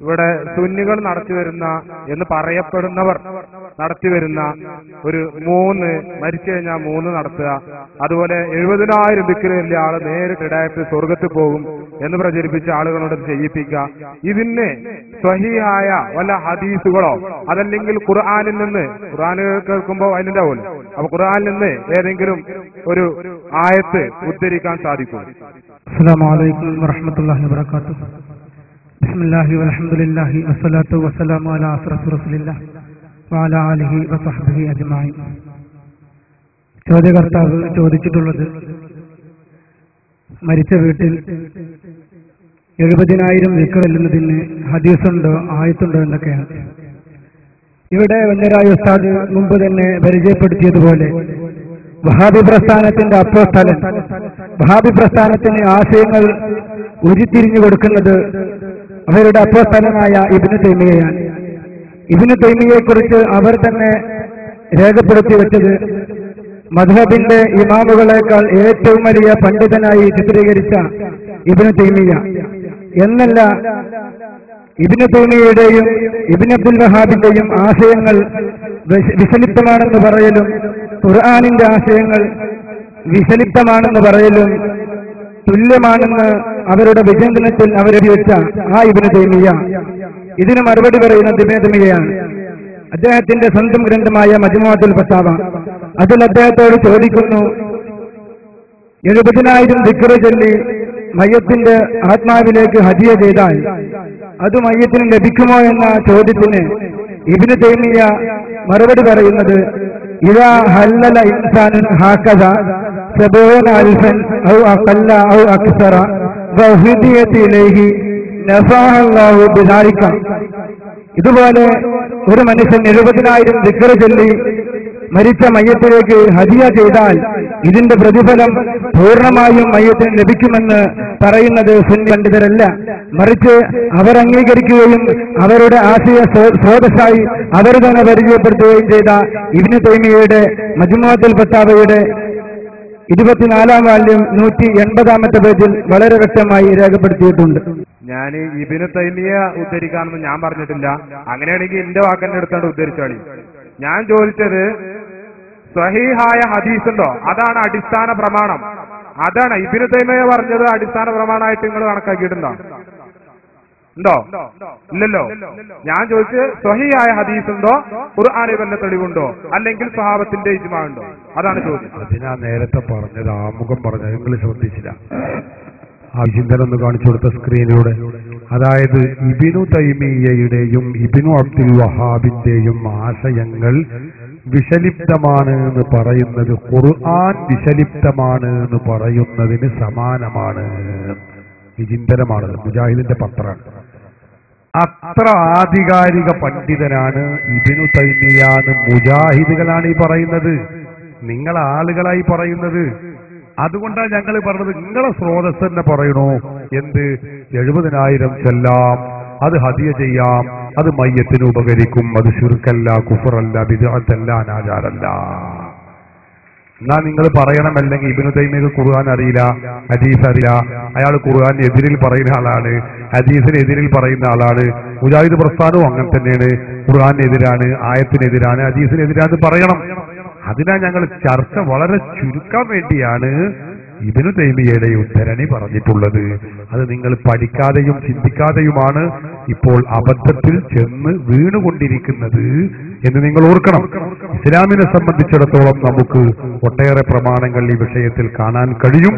ഇവിടെ സുന്നികൾ നടത്തിവരുന്ന എന്ന് പറയപ്പെടുന്നവർ നടത്തിവരുന്ന ഒരു 3 മരിച്ചു കഴിഞ്ഞാൽ 3 നടത്തുക, അതുപോലെ 70,000 ദിക്റിലെ ആള് നേരിട്ട് ഇടയായിട്ട് സ്വർഗത്തിൽ പോകും എന്ന് പ്രചരിപ്പിച്ച ആളുകളോട് ചെയ്യിപ്പിക്കുക. ഇതിന് സ്വഹീഹായ വല്ല ഹദീസുകളോ അതല്ലെങ്കിൽ ഖുർആനിൽ നിന്ന്, ഖുർആൻ കേൾക്കുമ്പോൾ അതിന്റെ പോലെ അപ്പൊ ഖുർആനിൽ നിന്ന് ഏതെങ്കിലും ഒരു ആയത്ത് ഉദ്ധരിക്കാൻ സാധിക്കും? അസ്സലാമു അലൈക്കും വറഹ്മത്തുള്ളാഹി വബറകാതുഹു. ബിസ്മില്ലാഹി വൽഹംദുലില്ലാഹി വസ്സലാത്തു വസ്സലാമു അലാ അഷ്റഫി റസൂലില്ലാഹി വഅലാ ആലിഹി വസഹ്ബിഹി അജ്മഈൻ. ചോദ്യകർത്താവ് ചോദിച്ചിട്ടുള്ളത് മരിച്ച വീട്ടിൽ 70,000 ദിക്ർ ചൊല്ലുന്നതിന് ഹദീസുണ്ടോ ആയത്തുണ്ടോ എന്നൊക്കെയാണ്. ഇവിടെ വന്യരായ ഉസ്താദ് മുമ്പ് തന്നെ പരിചയപ്പെടുത്തിയതുപോലെ വഹാബി പ്രസ്ഥാനത്തിന്റെ അപ്പോസ്തലൻ, വഹാബി പ്രസ്ഥാനത്തിന് ആശയങ്ങൾ ഉരുത്തിരിഞ്ഞു കൊടുക്കുന്നത് അവരുടെ അപ്പോസ്തലനായ ഇബ്നു തൈമിയ്യയാണ്. ഇബ്നു തൈമിയ്യയെ കുറിച്ച് അവർ തന്നെ രേഖപ്പെടുത്തി വെച്ചത് മദ്ഹബിന്റെ ഇമാമുകളെക്കാൾ ഏറ്റവും വലിയ പണ്ഡിതനായി ചിത്രീകരിച്ച ഇബ്നു തൈമിയ്യ എന്നല്ല, ഇബ്നു തൈമിയ്യയുടെയും ഇബ്നു അബ്ദുൽ വഹാബിന്റെയും ആശയങ്ങൾ വിഷലിപ്തമാണെന്ന് പറയലും ഖുർആനിന്റെ ആശയങ്ങൾ വിഷലിപ്തമാണെന്ന് പറയലും തുല്യമാണെന്ന് അവരുടെ വിചിന്തനത്തിൽ അവരെഴുതി വെച്ച ആ ഇബ്നു തൈമിയ്യ ഇതിന് മറുപടി പറയുന്നത് ഇബ്നു തൈമിയ്യയാണ്. അദ്ദേഹത്തിന്റെ സ്വന്തം ഗ്രന്ഥമായ മജ്മുഅത്തുൽ ഫതാവ അതിൽ അദ്ദേഹത്തോട് ചോദിക്കുന്നു, 70,000 ദിക്ർ ചൊല്ലി മയ്യത്തിന്റെ ആത്മാവിലേക്ക് ഹദിയ ചെയ്താൽ അത് മയ്യത്തിന് ലഭിക്കുമോ എന്ന ചോദ്യത്തിന് ഇബ്നു തൈമിയ്യ മറുപടി പറയുന്നത്, ഇദാ ഹല്ലല ഇൻസാനുൻ ഹാകദ 70,000 ഔ അഖല്ല ഔ അക്സറ വഹദിയത ഇലൈഹി നഫഅല്ലാഹു ബിദാലിക. ഇതുപോലെ ഒരു മനുഷ്യൻ 70,000 ദിക്ർ ചൊല്ലി മരിച്ച മയ്യത്തിലേക്ക് ഹദിയ ചെയ്താൽ ഇതിന്റെ പ്രതിഫലം പൂർണ്ണമായും മയ്യത്തിന് ലഭിക്കുമെന്ന് പറയുന്നത് സുന്നി പണ്ഡിതരല്ല, മറിച്ച് അവർ അംഗീകരിക്കുകയും അവരുടെ ആശയ സ്രോതസ്സായി അവർ തന്നെ പരിചയപ്പെടുത്തുകയും ചെയ്ത ഇബ്നു തൈമിയ്യയുടെ മജ്മുഅത്തുൽ ഫതാവയുടെ 24-ാം വാല്യം 180-ാമത്തെ പേജിൽ വളരെ വ്യക്തമായി രേഖപ്പെടുത്തിയിട്ടുണ്ട്. ഞാൻ ഇബ്നു തൈമിയ്യ ഉദ്ധരിക്കാമെന്ന് ഞാൻ പറഞ്ഞിട്ടില്ല. അങ്ങനെയാണെങ്കിൽ എന്റെ വാക്കെന്നെ എടുത്തോണ്ട് ഉദ്ധരിച്ചാളി. ഞാൻ ചോദിച്ചത് സ്വഹീഹായ ഹദീസ് ഉണ്ടോ, അതാണ് അടിസ്ഥാന പ്രമാണം. അതാണ് ഇബ്നു തൈമിയ്യ പറഞ്ഞത് അടിസ്ഥാന പ്രമാണമായിട്ട് നിങ്ങൾ കണക്കാക്കിയിട്ടുണ്ടോ? ഉണ്ടോ? ഇല്ലല്ലോ. ഞാൻ ചോദിച്ചത് സ്വഹീഹായ ഹദീസ് ഉണ്ടോ, ഖുർആനിൽ വല്ല തെളിവുണ്ടോ, അല്ലെങ്കിൽ സ്വഹാബത്തിന്റെ ഇജ്മാ ഉണ്ടോ? അതാണ് ചോദ്യം. അതിനാ നേരത്തെ പറഞ്ഞത്, ആമുഖം പറഞ്ഞത് നിങ്ങൾ ശ്രദ്ധിച്ചില്ല. ആ ചിന്തനം ഒന്ന് കാണിച്ചു കൊടുത്ത സ്ക്രീനിലൂടെ. അതായത് ഇബ്നു തൈമിയ്യയുടെയും ഇബ്നു അബ്ദുൽ വഹാബിന്റെയും ആശയങ്ങൾ വിഷലിപ്തമാണ് എന്ന് പറയുന്നത് ഖുർആൻ വിഷലിപ്തമാണ് എന്ന് പറയുന്നതിന് സമാനമാണ്. വിചിന്തനമാണ്, മുജാഹിദിന്റെ പത്രമാണ്. അത്ര ആധികാരിക പണ്ഡിതനാണ് ഇബ്നു തൈമിയ്യ എന്ന് മുജാഹിദുകളാണ് ഈ പറയുന്നത്, നിങ്ങളെ ആളുകളായി പറയുന്നത്. അതുകൊണ്ടാണ് ഞങ്ങൾ പറഞ്ഞത്, നിങ്ങളെ സ്രോതസ് തന്നെ പറയണോ എന്ത് 70,000 ചെല്ലാം, അത് ഹദിയ ചെയ്യാം, അത് മയ്യത്തിന് ഉപകരിക്കും, അത് ശിർക്കല്ല, കുഫറല്ല, ബിദ്അത്തല്ല, അനാചാരല്ല. എന്നാ നിങ്ങൾ പറയണം. അല്ലെങ്കിൽ ഇബ്നു തൈമിയ്യക്ക് ഖുർആൻ അറിയില്ല, ഹദീസ് അറിയില്ല, അയാൾ ഖുർആൻ എതിരിൽ പറയുന്ന ആളാണ്, ഹദീസിന് എതിരിൽ പറയുന്ന ആളാണ്. മുജാഹിദ് പ്രസ്ഥാനവും അങ്ങനെ തന്നെയാണ്, ഖുർആനെതിരാണ്, ആയത്തിനെതിരാണ്, ഹദീസിനെതിരാണ് പറയണം. അതിനാൽ ഞങ്ങൾ ചർച്ച വളരെ ചുരുക്കാൻ വേണ്ടിയാണ് ഇബ്നു തൈമിയ്യയുടെ ഉദ്ധരണി പറഞ്ഞിട്ടുള്ളത്. അത് നിങ്ങൾ പഠിക്കാതെയും ചിന്തിക്കാതെയുമാണ് ഇപ്പോൾ അബദ്ധത്തിൽ ചെന്ന് വീണുകൊണ്ടിരിക്കുന്നത് എന്ന് നിങ്ങൾ ഓർക്കണം. ഇസ്ലാമിനെ സംബന്ധിച്ചിടത്തോളം നമുക്ക് ഒട്ടേറെ പ്രമാണങ്ങൾ ഈ വിഷയത്തിൽ കാണാൻ കഴിയും.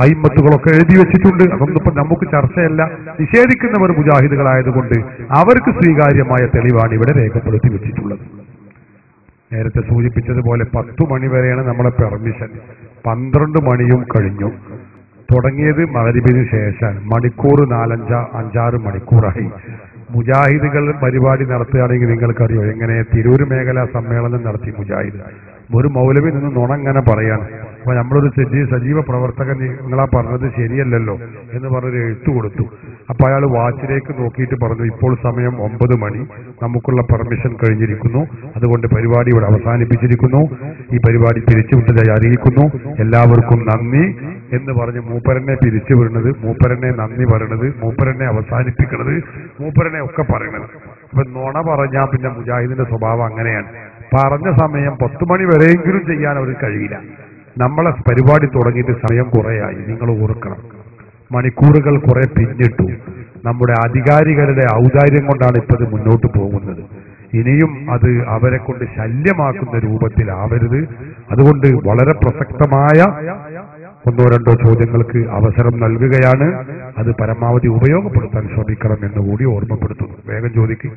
അയിമ്മത്തുകളൊക്കെ എഴുതി വെച്ചിട്ടുണ്ട്. അതൊന്നും ഇപ്പം നമുക്ക് ചർച്ചയല്ല. നിഷേധിക്കുന്നവർ മുജാഹിദുകളായതുകൊണ്ട് അവർക്ക് സ്വീകാര്യമായ തെളിവാണ് ഇവിടെ രേഖപ്പെടുത്തി വെച്ചിട്ടുള്ളത്. നേരത്തെ സൂചിപ്പിച്ചതുപോലെ 10 മണി വരെയാണ് നമ്മളെ പെർമിഷൻ. 12 മണിയും കഴിഞ്ഞു. തുടങ്ങിയത് മഗ്‌രിബിന് ശേഷം മണിക്കൂർ 4-5-6 മണിക്കൂറായി. മുജാഹിദുകൾ പരിപാടി നടത്തുകയാണെങ്കിൽ നിങ്ങൾക്കറിയോ എങ്ങനെ തിരൂര് മേഖലാ സമ്മേളനം നടത്തി മുജാഹിദ്. ഒരു മൗലവി നിന്ന് നുണങ്ങനെ പറയാണ്. അപ്പൊ നമ്മളൊരു സജീവ പ്രവർത്തകൻ നിങ്ങളാ പറഞ്ഞത് ശരിയല്ലല്ലോ എന്ന് പറഞ്ഞൊരു എഴുത്തു കൊടുത്തു. അപ്പൊ അയാൾ വാച്ചിലേക്ക് നോക്കിയിട്ട് പറഞ്ഞു, ഇപ്പോൾ സമയം 9 മണി, നമുക്കുള്ള പെർമിഷൻ കഴിഞ്ഞിരിക്കുന്നു, അതുകൊണ്ട് പരിപാടി ഇവിടെ അവസാനിപ്പിച്ചിരിക്കുന്നു, ഈ പരിപാടി പിരിച്ചുവിട്ടതായി അറിയിക്കുന്നു, എല്ലാവർക്കും നന്ദി എന്ന് പറഞ്ഞ് മൂപ്പരനെ പിരിച്ചുവിടുന്നത്, മൂപ്പരനെ നന്ദി പറയണത്, മൂപ്പരനെ അവസാനിപ്പിക്കുന്നത്, മൂപ്പരനെ ഒക്കെ പറയണത്. അപ്പൊ നുണ പറഞ്ഞാൽ പിന്നെ മുജാഹിദിന്റെ സ്വഭാവം അങ്ങനെയാണ്. പറഞ്ഞ സമയം 10 മണി വരെയെങ്കിലും ചെയ്യാൻ അവർക്ക് കഴിയില്ല. നമ്മളെ പരിപാടി തുടങ്ങിയിട്ട് സമയം കുറേയായി, നിങ്ങൾ ഓർക്കണം. മണിക്കൂറുകൾ കുറെ പിന്നിട്ടു. നമ്മുടെ അധികാരികളുടെ ഔദാര്യം കൊണ്ടാണ് ഇപ്പോൾ ഇത് മുന്നോട്ട് പോകുന്നത്. ഇനിയും അത് അവരെ കൊണ്ട് ശല്യമാക്കുന്ന രൂപത്തിലാവരുത്. അതുകൊണ്ട് വളരെ പ്രസക്തമായ 1-2 ചോദ്യങ്ങൾക്ക് അവസരം നൽകുകയാണ്. അത് പരമാവധി ഉപയോഗപ്പെടുത്താൻ ശ്രമിക്കണം എന്നുകൂടി ഓർമ്മപ്പെടുത്തുന്നു. വേഗം ചോദിക്കും.